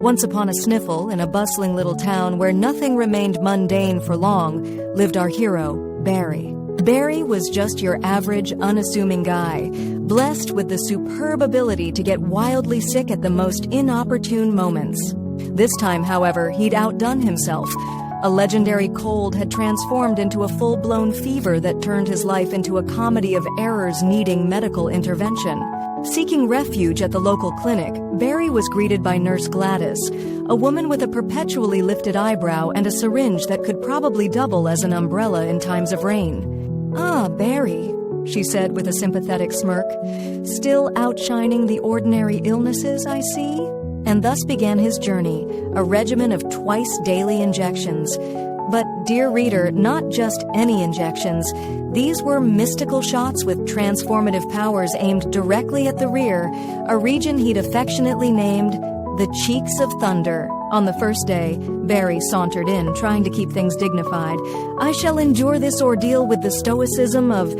Once upon a sniffle, in a bustling little town where nothing remained mundane for long, lived our hero, Barry. Barry was just your average, unassuming guy, blessed with the superb ability to get wildly sick at the most inopportune moments. This time, however, he'd outdone himself. A legendary cold had transformed into a full-blown fever that turned his life into a comedy of errors needing medical intervention. Seeking refuge at the local clinic, Barry was greeted by Nurse Gladys, a woman with a perpetually lifted eyebrow and a syringe that could probably double as an umbrella in times of rain. "Ah, Barry," she said with a sympathetic smirk, "still outshining the ordinary illnesses, I see?" And thus began his journey, a regimen of twice-daily injections. But, dear reader, not just any injections. These were mystical shots with transformative powers aimed directly at the rear, a region he'd affectionately named the Cheeks of Thunder. On the first day, Barry sauntered in, trying to keep things dignified. "I shall endure this ordeal with the stoicism of..."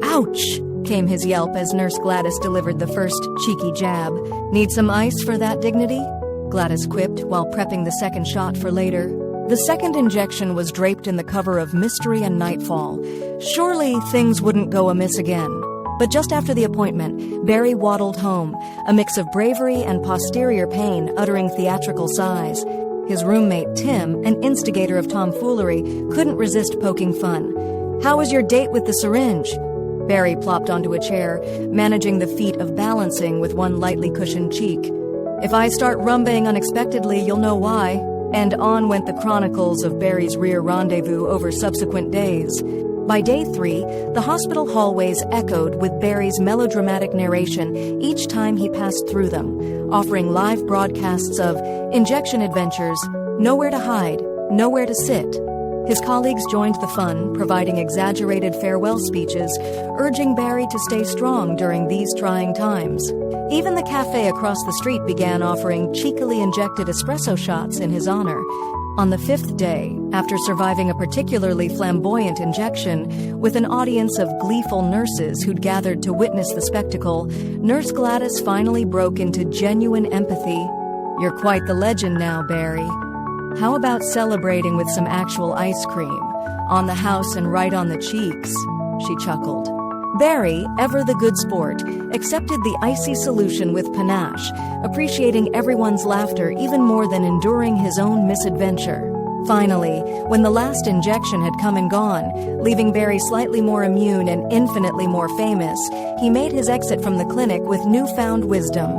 "Ouch!" came his yelp as Nurse Gladys delivered the first cheeky jab. "Need some ice for that dignity?" Gladys quipped while prepping the second shot for later. The second injection was draped in the cover of mystery and nightfall. Surely things wouldn't go amiss again. But just after the appointment, Barry waddled home, a mix of bravery and posterior pain, uttering theatrical sighs. His roommate, Tim, an instigator of tomfoolery, couldn't resist poking fun. "How was your date with the syringe?" Barry plopped onto a chair, managing the feat of balancing with one lightly cushioned cheek. "If I start rumbaying unexpectedly, you'll know why." And on went the chronicles of Barry's rear rendezvous over subsequent days. By day 3, the hospital hallways echoed with Barry's melodramatic narration each time he passed through them, offering live broadcasts of injection adventures, nowhere to hide, nowhere to sit. His colleagues joined the fun, providing exaggerated farewell speeches, urging Barry to stay strong during these trying times. Even the cafe across the street began offering cheekily injected espresso shots in his honor. On the 5th day, after surviving a particularly flamboyant injection, with an audience of gleeful nurses who'd gathered to witness the spectacle, Nurse Gladys finally broke into genuine empathy. "You're quite the legend now, Barry. How about celebrating with some actual ice cream? On the house and right on the cheeks," she chuckled. Barry, ever the good sport, accepted the icy solution with panache, appreciating everyone's laughter even more than enduring his own misadventure. Finally, when the last injection had come and gone, leaving Barry slightly more immune and infinitely more famous, he made his exit from the clinic with newfound wisdom.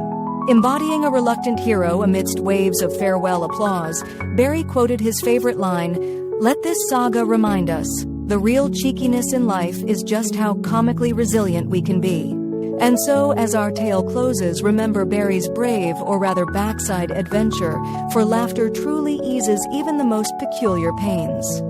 Embodying a reluctant hero amidst waves of farewell applause, Barry quoted his favorite line, "Let this saga remind us, the real cheekiness in life is just how comically resilient we can be." And so, as our tale closes, remember Barry's brave, or rather backside adventure, for laughter truly eases even the most peculiar pains.